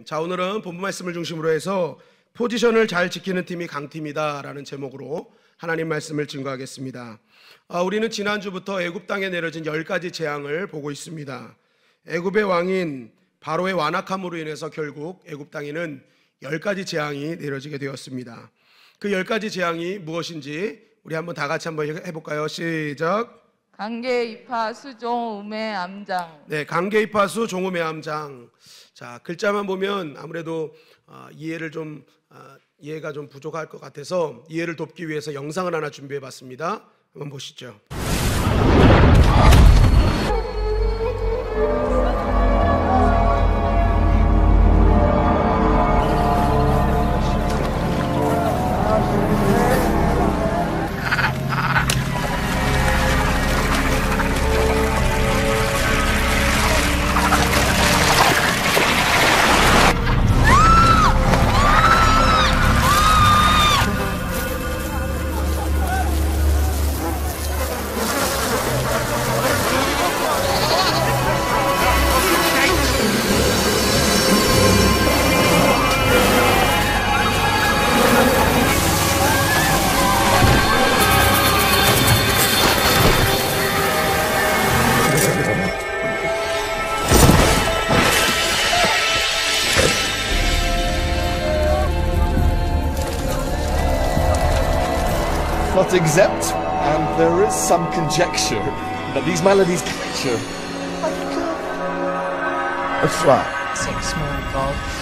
자, 오늘은 본문 말씀을 중심으로 해서 포지션을 잘 지키는 팀이 강팀이다라는 제목으로 하나님 말씀을 증거하겠습니다. 우리는 지난주부터 애굽 땅에 내려진 10가지 재앙을 보고 있습니다. 애굽의 왕인 바로의 완악함으로 인해서 결국 애굽 땅에는 10가지 재앙이 내려지게 되었습니다. 그 10가지 재앙이 무엇인지 우리 한번 다 같이 한번 해볼까요? 시작. 강계, 이파, 수종, 우매, 암장. 네, 강계, 이파, 수, 종, 우매, 암장. 자, 글자만 보면 아무래도 이해가 좀 부족할 것 같아서 이해를 돕기 위해서 영상을 하나 준비해봤습니다. 한번 보시죠. Not exempt, and there is some conjecture that these melodies capture like a flat. 6 small gods.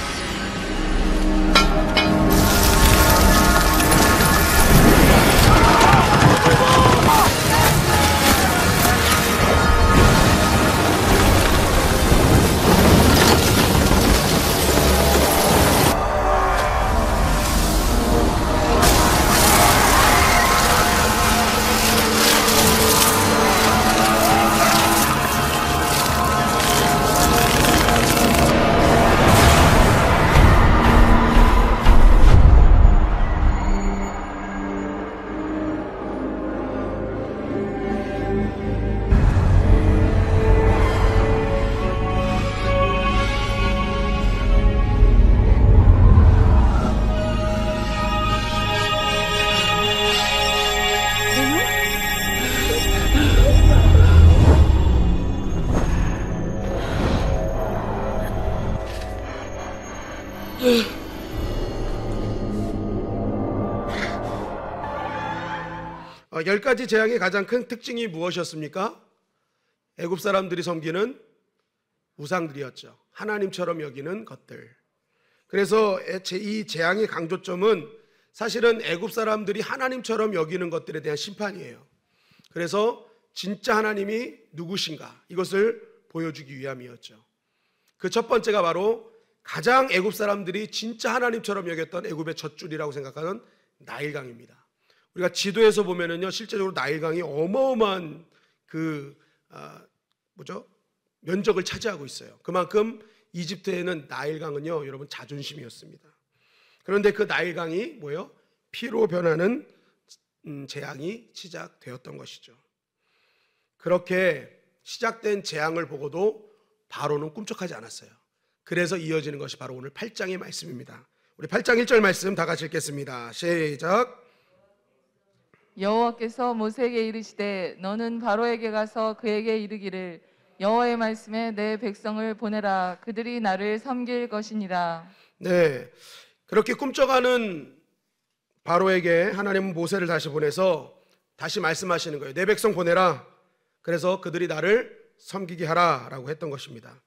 열 가지 재앙의 가장 큰 특징이 무엇이었습니까? 애굽 사람들이 섬기는 우상들이었죠. 하나님처럼 여기는 것들. 그래서 이 재앙의 강조점은 사실은 애굽 사람들이 하나님처럼 여기는 것들에 대한 심판이에요. 그래서 진짜 하나님이 누구신가 이것을 보여주기 위함이었죠. 그 첫 번째가 바로 가장 애굽 사람들이 진짜 하나님처럼 여겼던 애굽의 젖줄이라고 생각하는 나일강입니다. 우리가 지도에서 보면은요, 실제적으로 나일강이 어마어마한 면적을 차지하고 있어요. 그만큼 이집트에는 나일강은요, 여러분 자존심이었습니다. 그런데 그 나일강이 피로 변하는 재앙이 시작되었던 것이죠. 그렇게 시작된 재앙을 보고도 바로는 꿈쩍하지 않았어요. 그래서 이어지는 것이 바로 오늘 8장의 말씀입니다. 우리 8장 1절 말씀 다 같이 읽겠습니다. 시작. 여호와께서 모세에게 이르시되 너는 바로에게 가서 그에게 이르기를 여호와의 말씀에 내 백성을 보내라. 그들이 나를 섬길 것이니라. 네, 그렇게 꿈쩍하는 바로에게 하나님은 모세를 다시 보내서 다시 말씀하시는 거예요. 내 백성 보내라. 그래서 그들이 나를 섬기게 하라 라고 했던 것입니다.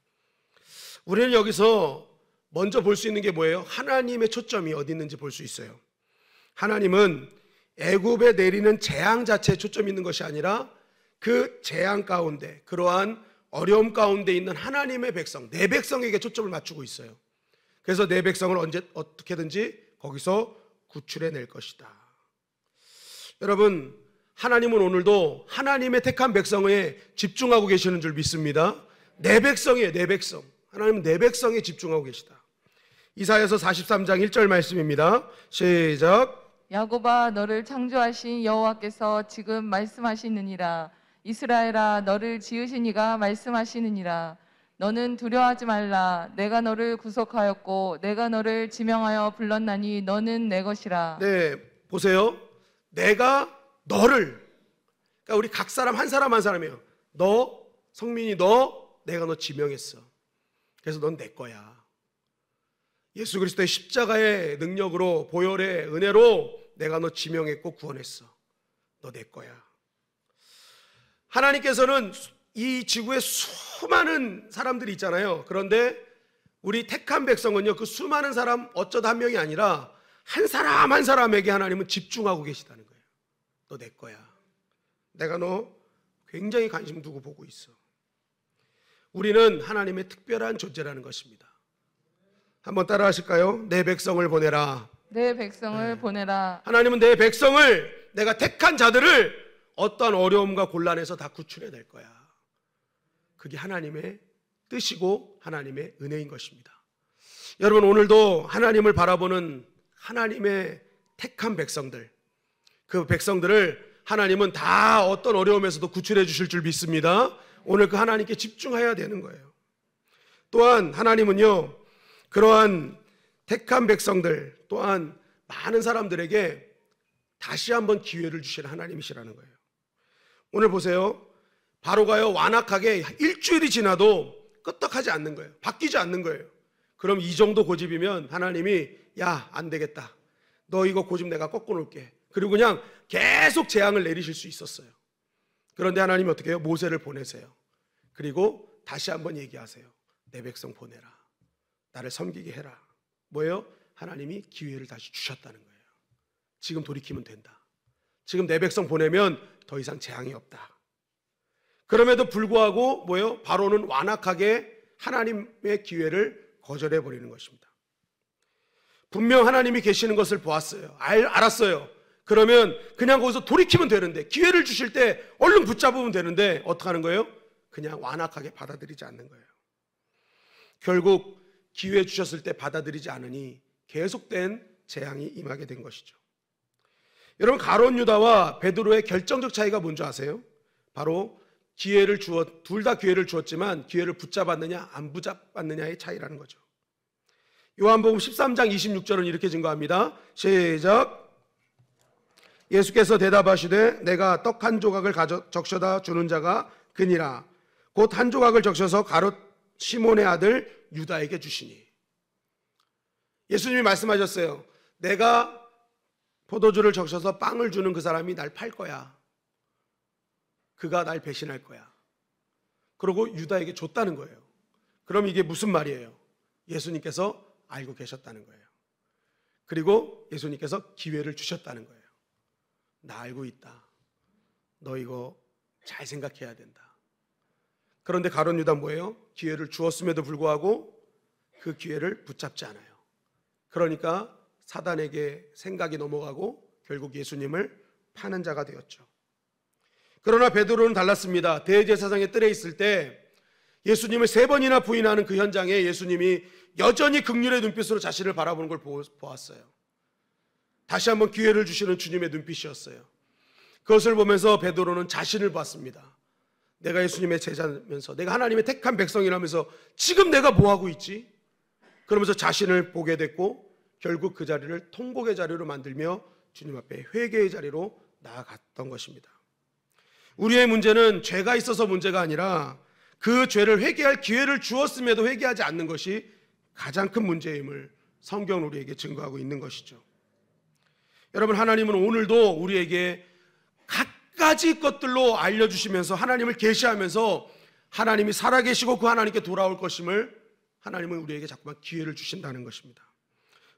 우리는 여기서 먼저 볼 수 있는 게 뭐예요? 하나님의 초점이 어디 있는지 볼 수 있어요. 하나님은 애굽에 내리는 재앙 자체에 초점이 있는 것이 아니라 그 재앙 가운데, 그러한 어려움 가운데 있는 하나님의 백성, 내 백성에게 초점을 맞추고 있어요. 그래서 내 백성을 어떻게든지 거기서 구출해낼 것이다. 여러분, 하나님은 오늘도 하나님의 택한 백성에 집중하고 계시는 줄 믿습니다. 내 백성이에요, 내 백성. 하나님은 내 백성에 집중하고 계시다. 이사야서 43장 1절 말씀입니다. 시작. 야곱아, 너를 창조하신 여호와께서 지금 말씀하시느니라. 이스라엘아, 너를 지으신 이가 말씀하시느니라. 너는 두려워하지 말라. 내가 너를 구속하였고 내가 너를 지명하여 불렀나니 너는 내 것이라. 네, 보세요. 내가 너를, 그러니까 우리 각 사람 한 사람이에요. 너, 성민이 내가 너 지명했어. 그래서 넌 내 거야. 예수 그리스도의 십자가의 능력으로, 보혈의 은혜로 내가 너 지명했고 구원했어. 너 내 거야. 하나님께서는 이 지구에 수많은 사람들이 있잖아요. 그런데 우리 택한 백성은요, 그 수많은 사람 어쩌다 한 명이 아니라 한 사람 한 사람에게 하나님은 집중하고 계시다는 거예요. 너 내 거야. 내가 너 굉장히 관심 두고 보고 있어. 우리는 하나님의 특별한 존재라는 것입니다. 한번 따라 하실까요? 내 백성을 보내라. 내 백성을 보내라. 하나님은 내 백성을, 내가 택한 자들을 어떠한 어려움과 곤란에서 다 구출해낼 거야. 그게 하나님의 뜻이고 하나님의 은혜인 것입니다. 여러분, 오늘도 하나님을 바라보는 하나님의 택한 백성들, 그 백성들을 하나님은 다 어떤 어려움에서도 구출해 주실 줄 믿습니다. 오늘 그 하나님께 집중해야 되는 거예요. 또한 하나님은요, 그러한 택한 백성들 또한 많은 사람들에게 다시 한번 기회를 주시는 하나님이시라는 거예요. 오늘 보세요. 바로가요, 완악하게 일주일이 지나도 끄떡하지 않는 거예요. 바뀌지 않는 거예요. 그럼 이 정도 고집이면 하나님이, 야, 안 되겠다, 너 이거 고집 내가 꺾어놓을게, 그리고 그냥 계속 재앙을 내리실 수 있었어요. 그런데 하나님이 어떻게 해요? 모세를 보내세요. 그리고 다시 한번 얘기하세요. 내 백성 보내라. 나를 섬기게 해라. 뭐예요? 하나님이 기회를 다시 주셨다는 거예요. 지금 돌이키면 된다. 지금 내 백성 보내면 더 이상 재앙이 없다. 그럼에도 불구하고 뭐예요? 바로는 완악하게 하나님의 기회를 거절해 버리는 것입니다. 분명 하나님이 계시는 것을 보았어요. 알았어요. 그러면 그냥 거기서 돌이키면 되는데, 기회를 주실 때 얼른 붙잡으면 되는데 어떻게 하는 거예요? 그냥 완악하게 받아들이지 않는 거예요. 결국 기회 주셨을 때 받아들이지 않으니 계속된 재앙이 임하게 된 것이죠. 여러분, 가룟 유다와 베드로의 결정적 차이가 뭔지 아세요? 바로 둘 다 기회를 주었지만 기회를 붙잡았느냐 안 붙잡았느냐의 차이라는 거죠. 요한복음 13장 26절은 이렇게 증거합니다. 시작. 예수께서 대답하시되 내가 떡 한 조각을 적셔다 주는 자가 그니라. 곧 한 조각을 적셔서 가룟 시몬의 아들 유다에게 주시니. 예수님이 말씀하셨어요. 내가 포도주를 적셔서 빵을 주는 그 사람이 날 팔 거야. 그가 날 배신할 거야. 그러고 유다에게 줬다는 거예요. 그럼 이게 무슨 말이에요? 예수님께서 알고 계셨다는 거예요. 그리고 예수님께서 기회를 주셨다는 거예요. 나 알고 있다. 너 이거 잘 생각해야 된다. 그런데 가룟 유다 뭐예요? 기회를 주었음에도 불구하고 그 기회를 붙잡지 않아요. 그러니까 사단에게 생각이 넘어가고 결국 예수님을 파는 자가 되었죠. 그러나 베드로는 달랐습니다. 대제사장의 뜰에 있을 때 예수님을 3번이나 부인하는 그 현장에 예수님이 여전히 긍휼의 눈빛으로 자신을 바라보는 걸 보았어요. 다시 한번 기회를 주시는 주님의 눈빛이었어요. 그것을 보면서 베드로는 자신을 봤습니다. 내가 예수님의 제자면서, 내가 하나님의 택한 백성이라면서 지금 내가 뭐하고 있지? 그러면서 자신을 보게 됐고 결국 그 자리를 통곡의 자리로 만들며 주님 앞에 회개의 자리로 나아갔던 것입니다. 우리의 문제는 죄가 있어서 문제가 아니라 그 죄를 회개할 기회를 주었음에도 회개하지 않는 것이 가장 큰 문제임을 성경은 우리에게 증거하고 있는 것이죠. 여러분, 하나님은 오늘도 우리에게 갖가지 것들로 알려주시면서 하나님을 계시하면서 하나님이 살아계시고 그 하나님께 돌아올 것임을 하나님은 우리에게 자꾸만 기회를 주신다는 것입니다.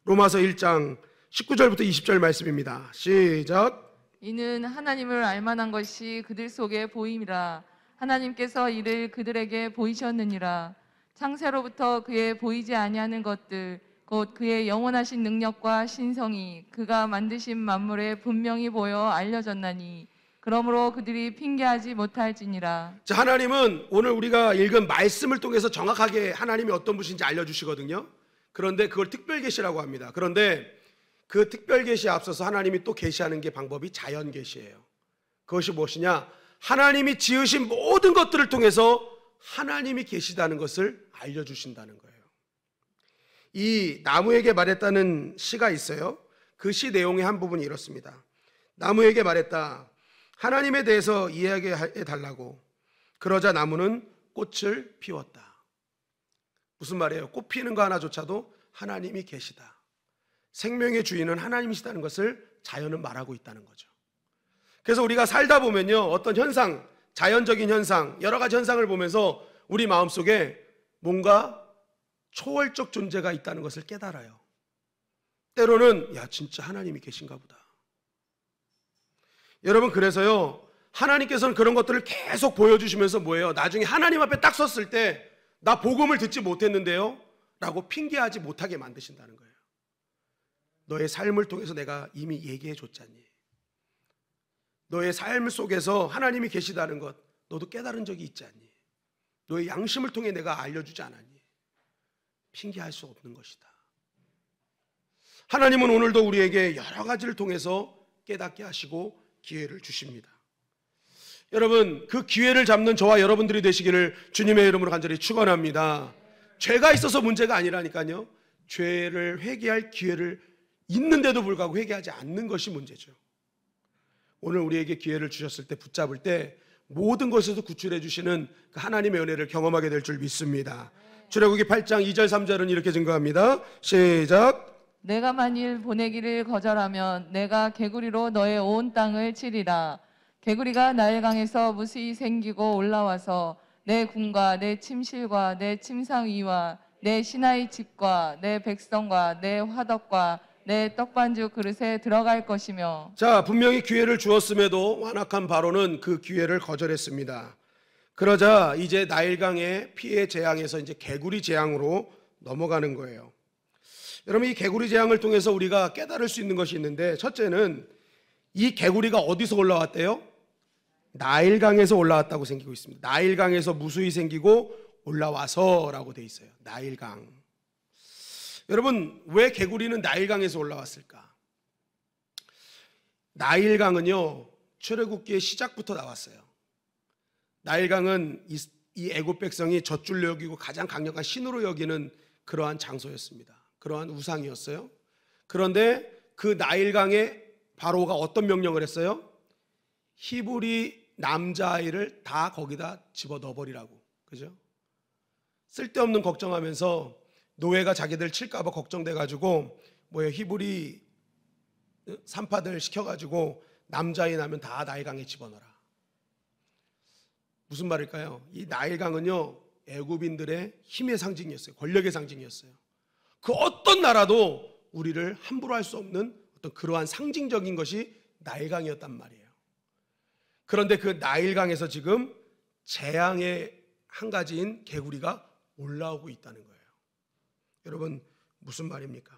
로마서 1장 19절부터 20절 말씀입니다. 시작. 이는 하나님을 알만한 것이 그들 속에 보임이라. 하나님께서 이를 그들에게 보이셨느니라. 창세로부터 그의 보이지 아니하는 것들 곧 그의 영원하신 능력과 신성이 그가 만드신 만물에 분명히 보여 알려졌나니 그러므로 그들이 핑계하지 못할지니라. 자, 하나님은 오늘 우리가 읽은 말씀을 통해서 정확하게 하나님이 어떤 분인지 알려주시거든요. 그런데 그걸 특별 계시라고 합니다. 그런데 그 특별 계시에 앞서서 하나님이 또 계시하는 게 방법이 자연 계시예요. 그것이 무엇이냐? 하나님이 지으신 모든 것들을 통해서 하나님이 계시다는 것을 알려주신다는 거예요. 이 나무에게 말했다는 시가 있어요. 그 시 내용의 한 부분이 이렇습니다. 나무에게 말했다. 하나님에 대해서 이야기해 달라고. 그러자 나무는 꽃을 피웠다. 무슨 말이에요? 꽃 피는 거 하나조차도 하나님이 계시다. 생명의 주인은 하나님이시다는 것을 자연은 말하고 있다는 거죠. 그래서 우리가 살다 보면요, 어떤 현상, 자연적인 현상, 여러 가지 현상을 보면서 우리 마음속에 뭔가 초월적 존재가 있다는 것을 깨달아요. 때로는 야, 진짜 하나님이 계신가 보다. 여러분, 그래서요, 하나님께서는 그런 것들을 계속 보여주시면서 뭐예요? 나중에 하나님 앞에 딱 섰을 때 나 복음을 듣지 못했는데요 라고 핑계하지 못하게 만드신다는 거예요. 너의 삶을 통해서 내가 이미 얘기해 줬잖니. 너의 삶 속에서 하나님이 계시다는 것 너도 깨달은 적이 있지 않니? 너의 양심을 통해 내가 알려주지 않았니? 핑계할 수 없는 것이다. 하나님은 오늘도 우리에게 여러 가지를 통해서 깨닫게 하시고 기회를 주십니다. 여러분, 그 기회를 잡는 저와 여러분들이 되시기를 주님의 이름으로 간절히 축원합니다. 죄가 있어서 문제가 아니라니까요. 죄를 회개할 기회를 있는데도 불구하고 회개하지 않는 것이 문제죠. 오늘 우리에게 기회를 주셨을 때 붙잡을 때 모든 것에서 구출해 주시는 그 하나님의 은혜를 경험하게 될 줄 믿습니다. 출애굽기 8장 2절 3절은 이렇게 증거합니다. 시작. 내가 만일 보내기를 거절하면 내가 개구리로 너의 온 땅을 치리라. 개구리가 나일강에서 무수히 생기고 올라와서 내 궁과 내 침실과 내 침상 위와 내 신하의 집과 내 백성과 내 화덕과 내 떡반죽 그릇에 들어갈 것이며. 자, 분명히 기회를 주었음에도 완악한 바로는 그 기회를 거절했습니다. 그러자 이제 나일강의 피해 재앙에서 이제 개구리 재앙으로 넘어가는 거예요. 여러분, 이 개구리 재앙을 통해서 우리가 깨달을 수 있는 것이 있는데, 첫째는 이 개구리가 어디서 올라왔대요? 나일강에서 올라왔다고 생기고 있습니다. 나일강에서 무수히 생기고 올라와서라고 돼 있어요. 나일강. 여러분, 왜 개구리는 나일강에서 올라왔을까? 나일강은요, 출애굽기의 시작부터 나왔어요. 나일강은 이 애굽 백성이 젖줄로 여기고 가장 강력한 신으로 여기는 그러한 장소였습니다. 그러한 우상이었어요. 그런데 그 나일강에 바로가 어떤 명령을 했어요? 히브리 남자아이를 다 거기다 집어넣어버리라고. 그죠? 쓸데없는 걱정하면서 노예가 자기들 칠까봐 걱정돼가지고 히브리 산파들 시켜가지고 남자아이 나면 다 나일강에 집어넣어라. 무슨 말일까요? 이 나일강은요, 애굽인들의 힘의 상징이었어요. 권력의 상징이었어요. 그 어떤 나라도 우리를 함부로 할 수 없는 어떤 그러한 상징적인 것이 나일강이었단 말이에요. 그런데 그 나일강에서 지금 재앙의 한 가지인 개구리가 올라오고 있다는 거예요. 여러분, 무슨 말입니까?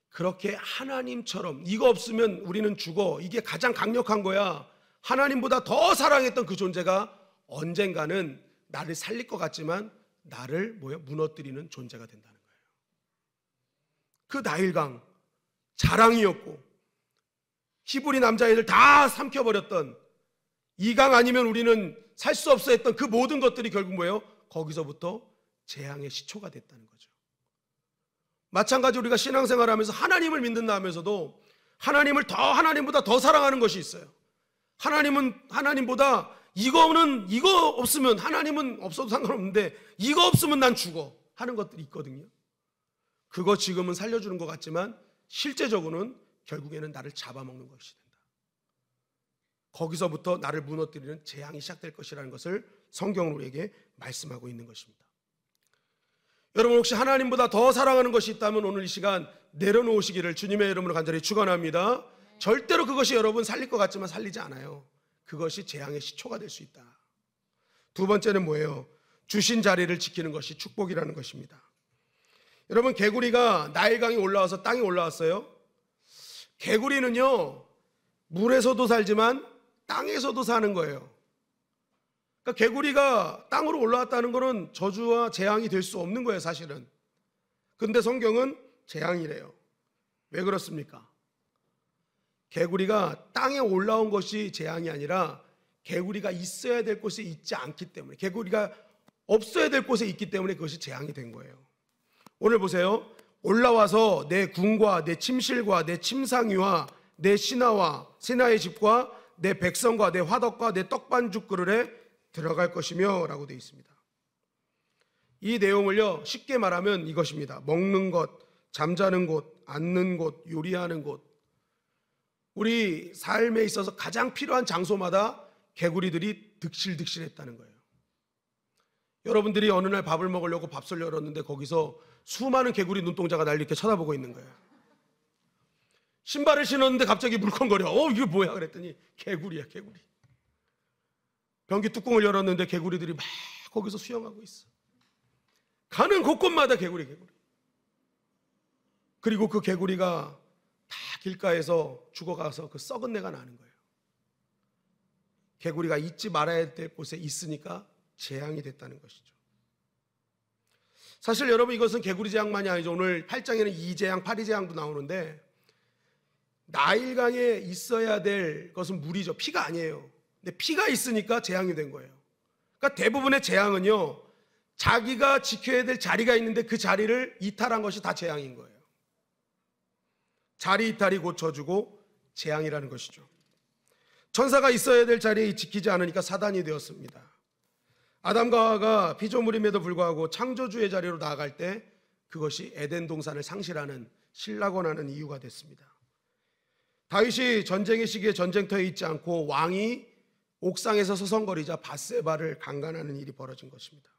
그렇게 하나님처럼 이거 없으면 우리는 죽어, 이게 가장 강력한 거야, 하나님보다 더 사랑했던 그 존재가 언젠가는 나를 살릴 것 같지만 나를 무너뜨리는 존재가 된다는 거예요. 그 나일강, 자랑이었고 히브리 남자애들 다 삼켜버렸던 이 강 아니면 우리는 살 수 없어 했던 그 모든 것들이 결국 거기서부터 재앙의 시초가 됐다는 거죠. 마찬가지로 우리가 신앙생활하면서 하나님을 믿는다 하면서도 하나님보다 더 사랑하는 것이 있어요. 하나님보다 이거 없으면, 하나님은 없어도 상관없는데 이거 없으면 난 죽어 하는 것들이 있거든요. 그거 지금은 살려주는 것 같지만 실제적으로는 결국에는 나를 잡아먹는 것이 된다. 거기서부터 나를 무너뜨리는 재앙이 시작될 것이라는 것을 성경은 우리에게 말씀하고 있는 것입니다. 여러분, 혹시 하나님보다 더 사랑하는 것이 있다면 오늘 이 시간 내려놓으시기를 주님의 이름으로 간절히 축원합니다. 절대로 그것이 여러분 살릴 것 같지만 살리지 않아요. 그것이 재앙의 시초가 될 수 있다. 두 번째는 뭐예요? 주신 자리를 지키는 것이 축복이라는 것입니다. 여러분, 개구리가 나일강에 올라와서 땅에 올라왔어요. 개구리는요, 물에서도 살지만 땅에서도 사는 거예요. 그러니까 개구리가 땅으로 올라왔다는 것은 저주와 재앙이 될 수 없는 거예요, 사실은. 근데 성경은 재앙이래요. 왜 그렇습니까? 개구리가 땅에 올라온 것이 재앙이 아니라 개구리가 있어야 될 곳에 있지 않기 때문에, 개구리가 없어야 될 곳에 있기 때문에 그것이 재앙이 된 거예요. 오늘 보세요. 올라와서 내 궁과 내 침실과 내 침상위와 내 신하의 집과 내 백성과 내 화덕과 내 떡반죽 그릇에 들어갈 것이며 라고 되어 있습니다. 이 내용을요, 쉽게 말하면 이것입니다. 먹는 것, 잠자는 곳, 앉는 곳, 요리하는 곳, 우리 삶에 있어서 가장 필요한 장소마다 개구리들이 득실득실했다는 거예요. 여러분들이 어느 날 밥을 먹으려고 밥솥을 열었는데 거기서 수많은 개구리 눈동자가 날 이렇게 쳐다보고 있는 거예요. 신발을 신었는데 갑자기 물컹거려. 이게 뭐야? 그랬더니 개구리야, 개구리. 변기 뚜껑을 열었는데 개구리들이 막 거기서 수영하고 있어. 가는 곳곳마다 개구리. 그리고 그 개구리가 다 길가에서 죽어가서 그 썩은 내가 나는 거예요. 개구리가 있지 말아야 될 곳에 있으니까 재앙이 됐다는 것이죠. 사실 여러분, 이것은 개구리 재앙만이 아니죠. 오늘 8장에는 2재앙, 8위재앙도 나오는데, 나일강에 있어야 될 것은 물이죠. 피가 아니에요. 근데 피가 있으니까 재앙이 된 거예요. 그러니까 대부분의 재앙은요, 자기가 지켜야 될 자리가 있는데 그 자리를 이탈한 것이 다 재앙인 거예요. 자리 이탈이 고쳐주고 재앙이라는 것이죠. 천사가 있어야 될 자리에 지키지 않으니까 사단이 되었습니다. 아담과 하와가 피조물임에도 불구하고 창조주의 자리로 나아갈 때 그것이 에덴 동산을 상실하는, 실락원하는 이유가 됐습니다. 다윗이 전쟁의 시기에 전쟁터에 있지 않고 왕이 옥상에서 서성거리자 밧세바를 강간하는 일이 벌어진 것입니다.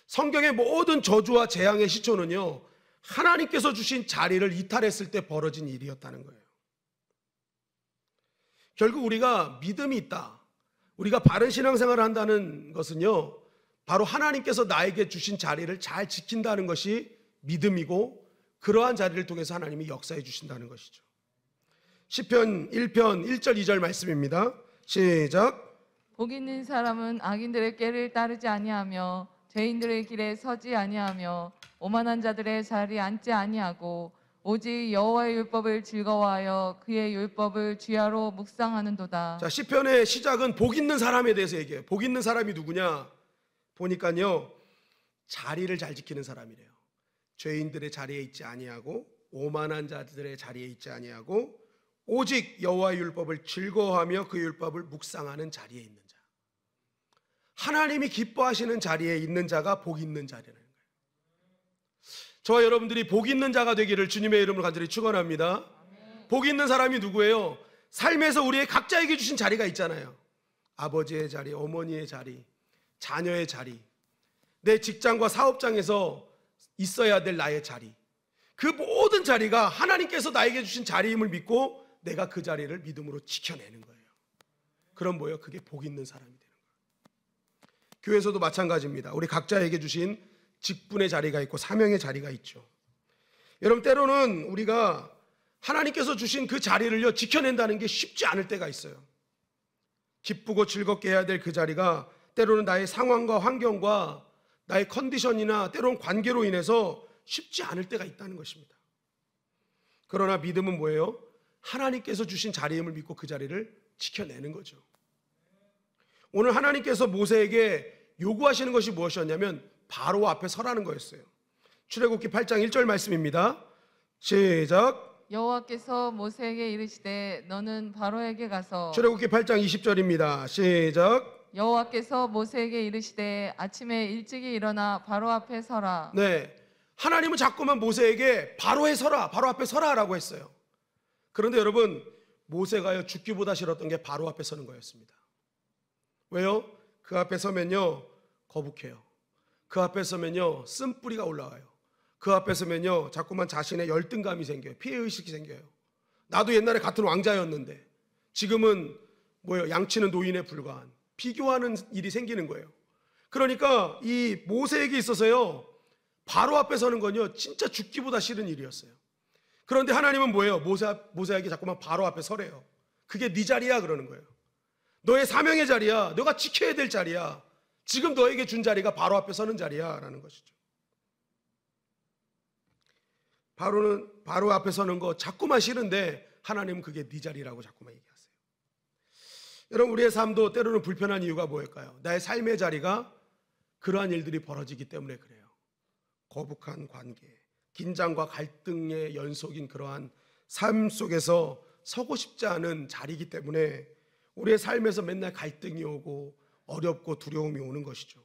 성경의 모든 저주와 재앙의 시초는요, 하나님께서 주신 자리를 이탈했을 때 벌어진 일이었다는 거예요. 결국 우리가 믿음이 있다, 우리가 바른 신앙생활을 한다는 것은요, 바로 하나님께서 나에게 주신 자리를 잘 지킨다는 것이 믿음이고, 그러한 자리를 통해서 하나님이 역사해 주신다는 것이죠. 시편 1편 1절 2절 말씀입니다. 시작. 복 있는 사람은 악인들의 꾀를 따르지 아니하며 죄인들의 길에 서지 아니하며 오만한 자들의 자리에 앉지 아니하고 오직 여호와의 율법을 즐거워하여 그의 율법을 주야로 묵상하는도다. 자, 시편의 시작은 복 있는 사람에 대해서 얘기해요. 복 있는 사람이 누구냐? 보니까요, 자리를 잘 지키는 사람이래요. 죄인들의 자리에 있지 아니하고 오만한 자들의 자리에 있지 아니하고 오직 여호와의 율법을 즐거워하며 그 율법을 묵상하는 자리에 있는 자. 하나님이 기뻐하시는 자리에 있는 자가 복 있는 자리라는 거예요. 저와 여러분들이 복 있는 자가 되기를 주님의 이름으로 간절히 축원합니다. 복 있는 사람이 누구예요? 삶에서 우리의 각자에게 주신 자리가 있잖아요. 아버지의 자리, 어머니의 자리, 자녀의 자리, 내 직장과 사업장에서 있어야 될 나의 자리, 그 모든 자리가 하나님께서 나에게 주신 자리임을 믿고 내가 그 자리를 믿음으로 지켜내는 거예요. 그럼 뭐예요? 그게 복 있는 사람이 되는 거예요. 교회에서도 마찬가지입니다. 우리 각자에게 주신 직분의 자리가 있고 사명의 자리가 있죠. 여러분, 때로는 우리가 하나님께서 주신 그 자리를요, 지켜낸다는 게 쉽지 않을 때가 있어요. 기쁘고 즐겁게 해야 될 그 자리가 때로는 나의 상황과 환경과 나의 컨디션이나 때로는 관계로 인해서 쉽지 않을 때가 있다는 것입니다. 그러나 믿음은 뭐예요? 하나님께서 주신 자리임을 믿고 그 자리를 지켜내는 거죠. 오늘 하나님께서 모세에게 요구하시는 것이 무엇이었냐면 바로 앞에 서라는 거였어요. 출애굽기 8장 1절 말씀입니다. 시작. 여호와께서 모세에게 이르시되 너는 바로에게 가서. 출애굽기 8장 20절입니다. 시작. 여호와께서 모세에게 이르시되 아침에 일찍이 일어나 바로 앞에 서라. 네, 하나님은 자꾸만 모세에게 바로에 서라, 바로 앞에 서라라고 했어요. 그런데 여러분, 모세가요, 죽기보다 싫었던 게 바로 앞에 서는 거였습니다. 왜요? 그 앞에 서면요, 거북해요. 그 앞에 서면요, 쓴뿌리가 올라와요. 그 앞에 서면요, 자꾸만 자신의 열등감이 생겨요. 피해의식이 생겨요. 나도 옛날에 같은 왕자였는데 지금은 뭐예요? 양치는 노인에 불과한, 비교하는 일이 생기는 거예요. 그러니까 이 모세에게 있어서요, 바로 앞에 서는 건요, 진짜 죽기보다 싫은 일이었어요. 그런데 하나님은 뭐예요? 모세에게 자꾸만 바로 앞에 서래요. 그게 네 자리야 그러는 거예요. 너의 사명의 자리야. 너가 지켜야 될 자리야. 지금 너에게 준 자리가 바로 앞에 서는 자리야 라는 것이죠. 바로 앞에 서는 거 자꾸만 싫은데 하나님은 그게 네 자리라고 자꾸만 얘기하세요. 여러분, 우리의 삶도 때로는 불편한 이유가 뭐일까요? 나의 삶의 자리가 그러한 일들이 벌어지기 때문에 그래요. 거북한 관계, 긴장과 갈등의 연속인 그러한 삶 속에서 서고 싶지 않은 자리이기 때문에 우리의 삶에서 맨날 갈등이 오고 어렵고 두려움이 오는 것이죠.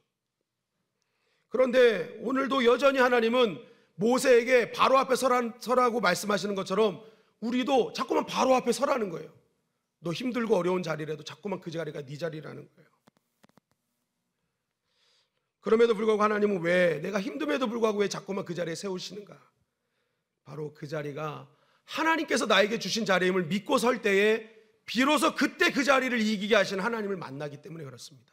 그런데 오늘도 여전히 하나님은 모세에게 바로 앞에 서라고 말씀하시는 것처럼 우리도 자꾸만 바로 앞에 서라는 거예요. 너 힘들고 어려운 자리라도 자꾸만 그 자리가 네 자리라는 거예요. 그럼에도 불구하고 하나님은 왜, 내가 힘듦에도 불구하고 왜 자꾸만 그 자리에 세우시는가? 바로 그 자리가 하나님께서 나에게 주신 자리임을 믿고 설 때에 비로소 그때 그 자리를 이기게 하시는 하나님을 만나기 때문에 그렇습니다.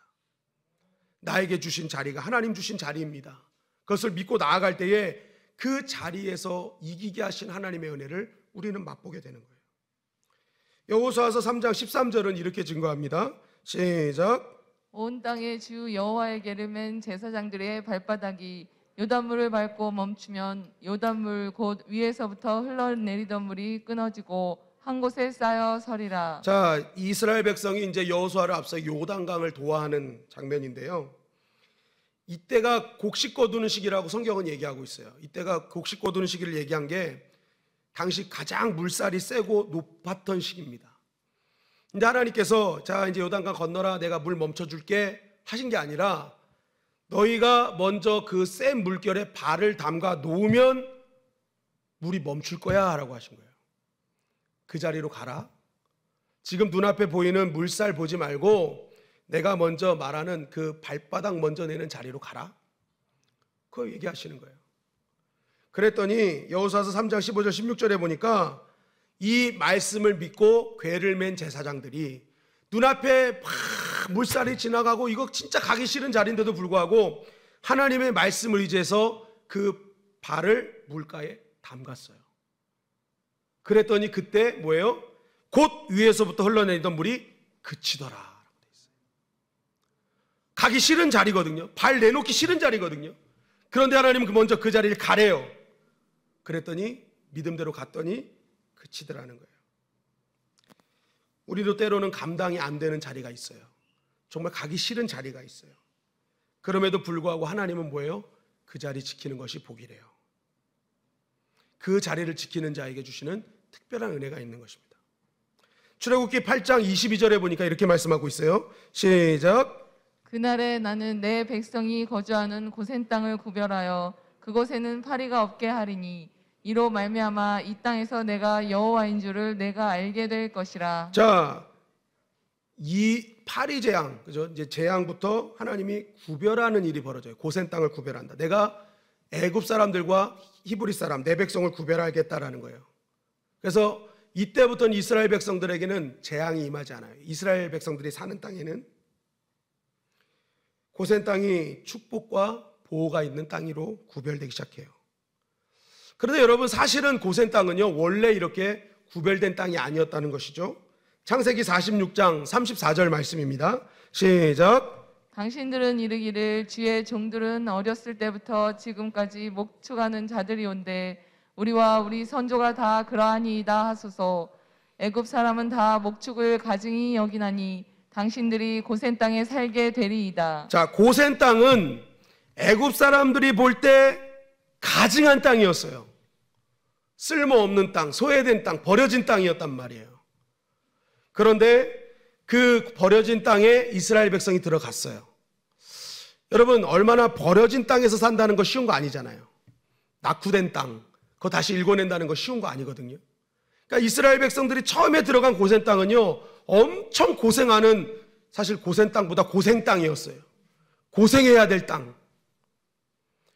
나에게 주신 자리가 하나님 주신 자리입니다. 그것을 믿고 나아갈 때에 그 자리에서 이기게 하신 하나님의 은혜를 우리는 맛보게 되는 거예요. 여호수아서 3장 13절은 이렇게 증거합니다. 시작. 온 땅의 주 여호와에게를 맨 제사장들의 발바닥이 요단물을 밟고 멈추면 요단물 곧 위에서부터 흘러내리던 물이 끊어지고 한 곳에 쌓여 서리라. 자, 이스라엘 백성이 이제 여호수아를 앞서 요단강을 도하하는 장면인데요. 이때가 곡식 거두는 시기라고 성경은 얘기하고 있어요. 이때가 곡식 거두는 시기를 얘기한 게 당시 가장 물살이 세고 높았던 시기입니다. 근데 하나님께서 자, 이제 요단강 건너라, 내가 물 멈춰줄게 하신 게 아니라 너희가 먼저 그 센 물결에 발을 담가 놓으면 물이 멈출 거야 라고 하신 거예요. 그 자리로 가라. 지금 눈앞에 보이는 물살 보지 말고 내가 먼저 말하는 그 발바닥 먼저 내는 자리로 가라. 그거 얘기하시는 거예요. 그랬더니 여호수아서 3장 15절 16절에 보니까 이 말씀을 믿고 궤를 맨 제사장들이 눈앞에 막 물살이 지나가고 이거 진짜 가기 싫은 자리인데도 불구하고 하나님의 말씀을 의지해서 그 발을 물가에 담갔어요. 그랬더니 그때 뭐예요? 곧 위에서부터 흘러내리던 물이 그치더라 라고 돼 있어요. 가기 싫은 자리거든요. 발 내놓기 싫은 자리거든요. 그런데 하나님은 먼저 그 자리를 가래요. 그랬더니 믿음대로 갔더니 그치더라는 거예요. 우리도 때로는 감당이 안 되는 자리가 있어요. 정말 가기 싫은 자리가 있어요. 그럼에도 불구하고 하나님은 뭐예요? 그 자리 지키는 것이 복이래요. 그 자리를 지키는 자에게 주시는 특별한 은혜가 있는 것입니다. 출애굽기 8장 22절에 보니까 이렇게 말씀하고 있어요. 시작. 그날에 나는 내 백성이 거주하는 고센 땅을 구별하여 그곳에는 파리가 없게 하리니 이로 말미암아 이 땅에서 내가 여호와인 줄을 내가 알게 될 것이라. 자, 이 파리 재앙, 그죠? 이제 재앙부터 하나님이 구별하는 일이 벌어져요. 고센 땅을 구별한다. 내가 애굽 사람들과 히브리 사람, 내 백성을 구별하겠다라는 거예요. 그래서 이때부터는 이스라엘 백성들에게는 재앙이 임하지 않아요. 이스라엘 백성들이 사는 땅에는 고센 땅이 축복과 보호가 있는 땅으로 구별되기 시작해요. 그런데 여러분, 사실은 고센 땅은요 원래 이렇게 구별된 땅이 아니었다는 것이죠. 창세기 46장 34절 말씀입니다. 시작. 당신들은 이르기를 주의 종들은 어렸을 때부터 지금까지 목축하는 자들이 온데 우리와 우리 선조가 다 그러하니이다 하소서. 애굽 사람은 다 목축을 가증히 여기나니 당신들이 고센 땅에 살게 되리이다. 자, 고센 땅은 애굽 사람들이 볼 때 가증한 땅이었어요. 쓸모없는 땅, 소외된 땅, 버려진 땅이었단 말이에요. 그런데 그 버려진 땅에 이스라엘 백성이 들어갔어요. 여러분, 얼마나 버려진 땅에서 산다는 거 쉬운 거 아니잖아요. 낙후된 땅, 그거 다시 일궈낸다는 거 쉬운 거 아니거든요. 그러니까 이스라엘 백성들이 처음에 들어간 고센 땅은요 엄청 고생하는, 사실 고센 땅보다 고생 땅이었어요. 고생해야 될 땅.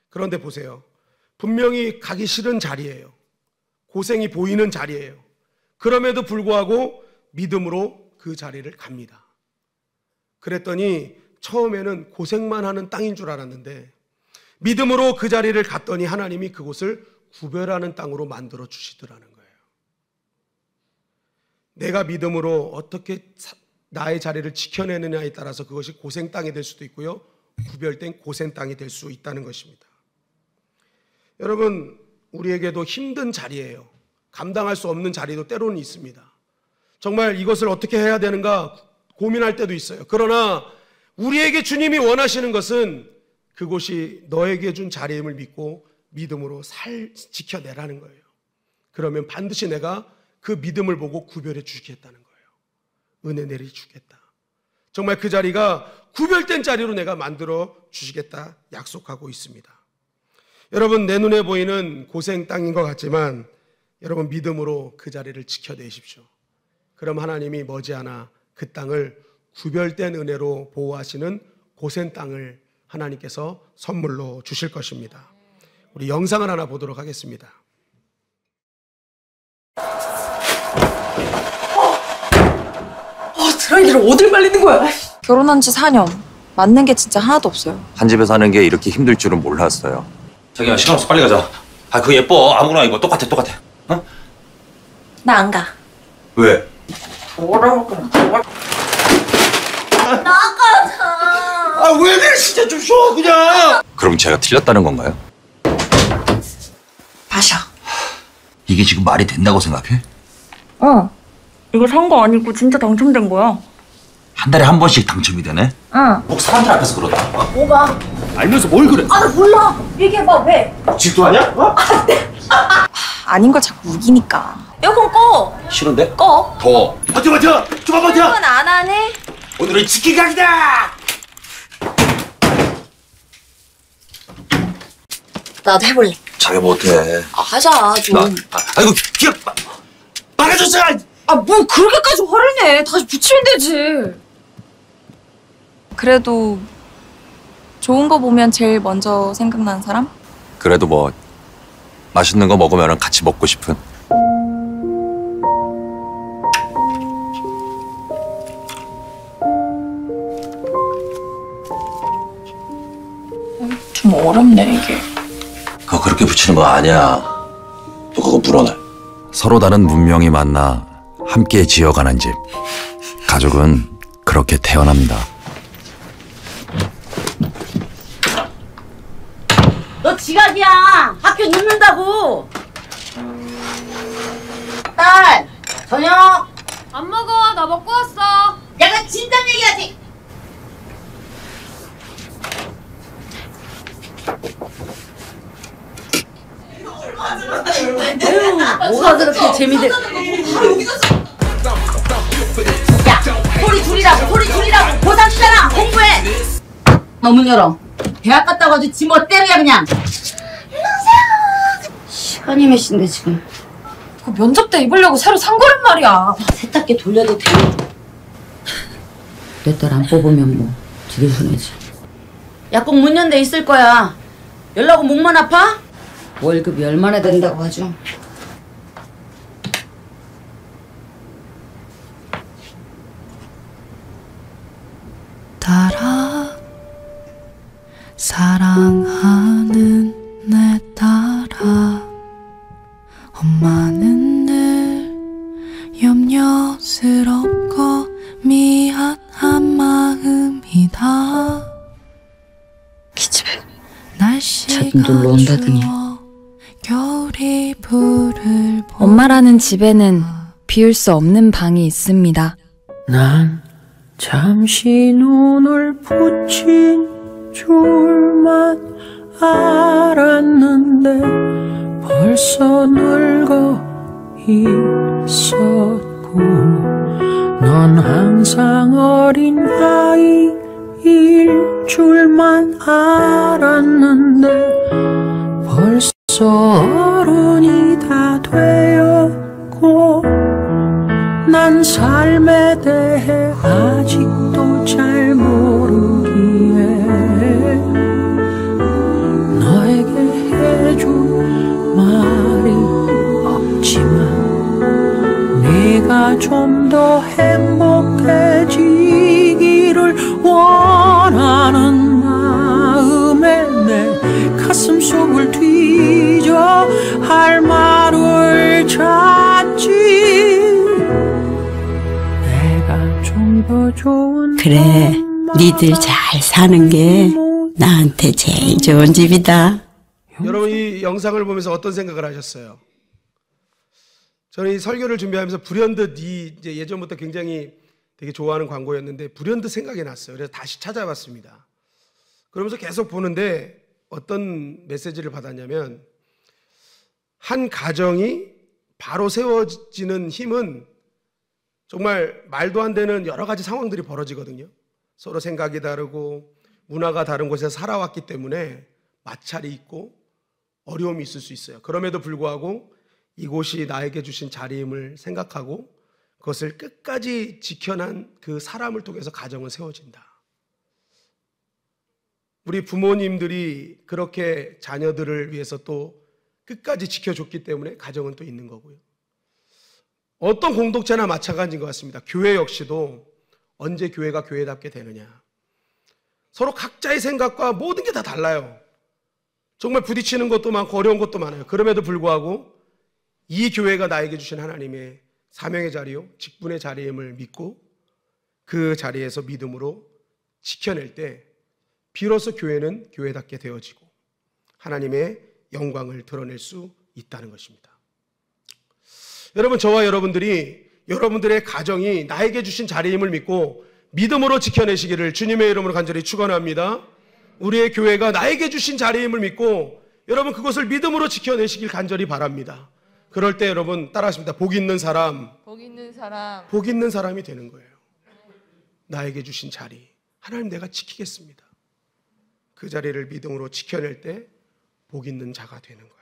그런데 보세요, 분명히 가기 싫은 자리예요. 고생이 보이는 자리예요. 그럼에도 불구하고 믿음으로 그 자리를 갑니다. 그랬더니 처음에는 고생만 하는 땅인 줄 알았는데 믿음으로 그 자리를 갔더니 하나님이 그곳을 구별하는 땅으로 만들어 주시더라는 거예요. 내가 믿음으로 어떻게 나의 자리를 지켜내느냐에 따라서 그것이 고생 땅이 될 수도 있고요, 구별된 고생 땅이 될 수 있다는 것입니다. 여러분, 우리에게도 힘든 자리예요. 감당할 수 없는 자리도 때로는 있습니다. 정말 이것을 어떻게 해야 되는가 고민할 때도 있어요. 그러나 우리에게 주님이 원하시는 것은 그곳이 너에게 준 자리임을 믿고 믿음으로 지켜내라는 거예요. 그러면 반드시 내가 그 믿음을 보고 구별해 주겠다는 거예요. 은혜 내려주겠다. 정말 그 자리가 구별된 자리로 내가 만들어 주시겠다 약속하고 있습니다. 여러분, 내 눈에 보이는 고생 땅인 것 같지만 여러분 믿음으로 그 자리를 지켜내십시오. 그럼 하나님이 머지않아 그 땅을 구별된 은혜로 보호하시는 고생 땅을 하나님께서 선물로 주실 것입니다. 우리 영상을 하나 보도록 하겠습니다. 드라이기를 어딜 말리는 거야? 결혼한 지 4년. 맞는 게 진짜 하나도 없어요. 한 집에 사는 게 이렇게 힘들 줄은 몰랐어요. 자기야, 시간 없어. 빨리 가자. 아, 그거 예뻐. 아무거나 입어. 똑같아. 어? 나 안 가. 왜? 아, 왜 그래? 진짜 좀 쉬어, 그냥. 그럼 제가 틀렸다는 건가요? 마셔. 이게 지금 말이 된다고 생각해? 이거 산 거 아니고 진짜 당첨된 거야. 한 달에 한 번씩 당첨이 되네? 응. 꼭 사람들 앞에서 그러다. 뭐가? 알면서 뭘 그래? 아, 나 몰라. 얘기해봐, 왜? 질투하냐? 어? 아닌 걸 자꾸 우기니까. 에어컨 꺼. 싫은데? 꺼. 더워. 버텨! 좀만 버텨! 에어컨 안 하네. 오늘은 치킨각이다! 나도 해볼래. 자기 못해. 하자, 좀. 아이고, 기억 막아줬어! 뭐 그렇게까지 화를 내. 다시 붙이면 되지. 그래도 좋은 거 보면 제일 먼저 생각나는 사람? 그래도 뭐 맛있는 거 먹으면 같이 먹고 싶은. 좀 어렵네, 이게. 그거 그렇게 붙이는 거 아니야. 또 그거 물어내. 서로 다른 문명이 만나 함께 지어가는 집. 가족은 그렇게 태어납니다. 너 지각이야. 학교 늦는다고. 딸, 저녁. 안 먹어. 나 먹고 왔어. 약간 진작 얘기하지. 뭐가 그렇게 재미들? 야, 소리 줄이라고. 고3이잖아. 공부해. 너 문 열어. 대학 갔다 와도 지 멋대로야 그냥. 시간이 몇 시인데 지금? 그 면접 때 입으려고 새로 산 거란 말이야. 세탁기 돌려도 돼. 내 딸 안 뽑으면 뭐 지들 손해지. 약국 문 연대 있을 거야. 연락 오면 목만 아파? 월급이 얼마나 된다고 하죠? 따라 사랑하는 내 딸아, 엄마는 늘 염려스럽고 미안한 마음이다. 기집애. 날씨가 자주 놀러 온다더니. 추워 겨울이 불을 엄마라는 집에는 비울 수 없는 방이 있습니다. 난 잠시 눈을 붙인 줄만 알았는데 벌써 늙어 있었고, 넌 항상 어린 아이일 줄만 알았는데 벌써 어른이 다 되었고, 난 삶에 대해 아직도 잘 모르기에 너에게 해줄 말이 없지만 네가 좀 더 행복해지기를 원하는 마음에 내 가슴 속을 뒤져 할 말을 찾지. 내가 좀 더 좋은 그래, 니들 잘 사는 게 나한테 제일 좋은 집이다. 여러분, 이 영상을 보면서 어떤 생각을 하셨어요? 저는 이 설교를 준비하면서 불현듯 이제 예전부터 굉장히 되게 좋아하는 광고였는데 불현듯 생각이 났어요. 그래서 다시 찾아봤습니다. 그러면서 계속 보는데 어떤 메시지를 받았냐면, 한 가정이 바로 세워지는 힘은 정말 말도 안 되는 여러 가지 상황들이 벌어지거든요. 서로 생각이 다르고 문화가 다른 곳에서 살아왔기 때문에 마찰이 있고 어려움이 있을 수 있어요. 그럼에도 불구하고 이곳이 나에게 주신 자리임을 생각하고 그것을 끝까지 지켜난 그 사람을 통해서 가정은 세워진다. 우리 부모님들이 그렇게 자녀들을 위해서 또 끝까지 지켜줬기 때문에 가정은 또 있는 거고요. 어떤 공동체나 마찬가지인 것 같습니다. 교회 역시도 언제 교회가 교회답게 되느냐. 서로 각자의 생각과 모든 게 다 달라요. 정말 부딪히는 것도 많고 어려운 것도 많아요. 그럼에도 불구하고 이 교회가 나에게 주신 하나님의 사명의 자리요, 직분의 자리임을 믿고 그 자리에서 믿음으로 지켜낼 때 비로소 교회는 교회답게 되어지고 하나님의 영광을 드러낼 수 있다는 것입니다. 여러분, 저와 여러분들이 여러분들의 가정이 나에게 주신 자리임을 믿고 믿음으로 지켜내시기를 주님의 이름으로 간절히 축원합니다. 우리의 교회가 나에게 주신 자리임을 믿고 여러분 그것을 믿음으로 지켜내시길 간절히 바랍니다. 그럴 때 여러분 따라하십니다. 복 있는 사람, 복 있는 사람, 복 있는 사람이 되는 거예요. 나에게 주신 자리, 하나님 내가 지키겠습니다. 그 자리를 믿음으로 지켜낼 때 복 있는 자가 되는 거예요.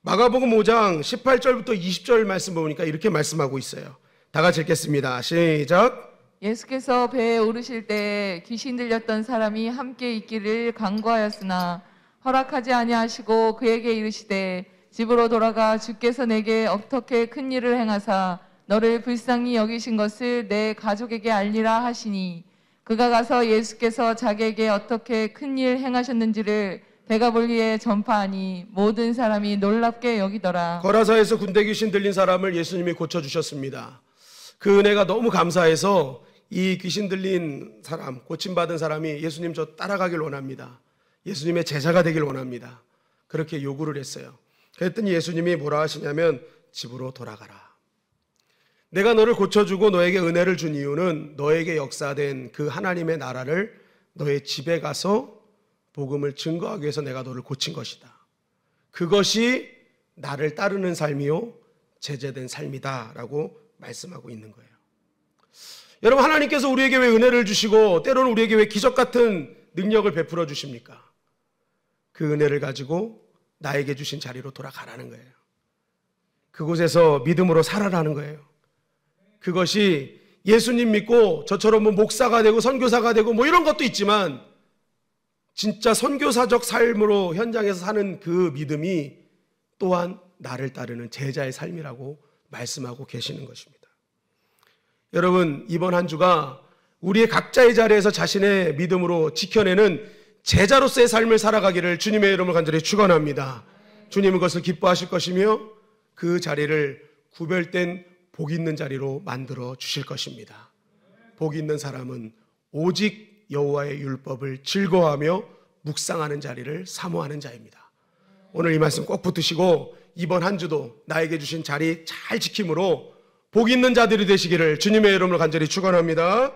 마가복음 5장 18절부터 20절 말씀 보니까 이렇게 말씀하고 있어요. 다 같이 읽겠습니다. 시작. 예수께서 배에 오르실 때 귀신 들렸던 사람이 함께 있기를 간구하였으나 허락하지 아니하시고 그에게 이르시되 집으로 돌아가 주께서 내게 어떻게 큰 일을 행하사 너를 불쌍히 여기신 것을 내 가족에게 알리라 하시니 그가 가서 예수께서 자기에게 어떻게 큰 일 행하셨는지를 데가볼리에 전파하니 모든 사람이 놀랍게 여기더라. 거라사에서 군대 귀신 들린 사람을 예수님이 고쳐주셨습니다. 그 은혜가 너무 감사해서 이 귀신 들린 사람, 고침받은 사람이 예수님 저 따라가길 원합니다. 예수님의 제자가 되길 원합니다. 그렇게 요구를 했어요. 그랬더니 예수님이 뭐라 하시냐면 집으로 돌아가라. 내가 너를 고쳐주고 너에게 은혜를 준 이유는 너에게 역사된 그 하나님의 나라를 너의 집에 가서 복음을 증거하기 위해서 내가 너를 고친 것이다. 그것이 나를 따르는 삶이요 제재된 삶이다 라고 말씀하고 있는 거예요. 여러분, 하나님께서 우리에게 왜 은혜를 주시고 때로는 우리에게 왜 기적 같은 능력을 베풀어 주십니까? 그 은혜를 가지고 나에게 주신 자리로 돌아가라는 거예요. 그곳에서 믿음으로 살아라는 거예요. 그것이 예수님 믿고 저처럼 뭐 목사가 되고 선교사가 되고 뭐 이런 것도 있지만 진짜 선교사적 삶으로 현장에서 사는 그 믿음이 또한 나를 따르는 제자의 삶이라고 말씀하고 계시는 것입니다. 여러분, 이번 한 주가 우리의 각자의 자리에서 자신의 믿음으로 지켜내는 제자로서의 삶을 살아가기를 주님의 이름으로 간절히 축원합니다. 주님은 그것을 기뻐하실 것이며 그 자리를 구별된 복 있는 자리로 만들어 주실 것입니다. 복 있는 사람은 오직 여호와의 율법을 즐거워하며 묵상하는 자리를 사모하는 자입니다. 오늘 이 말씀 꼭 붙드시고 이번 한 주도 나에게 주신 자리 잘 지킴으로 복 있는 자들이 되시기를 주님의 이름으로 간절히 축원합니다.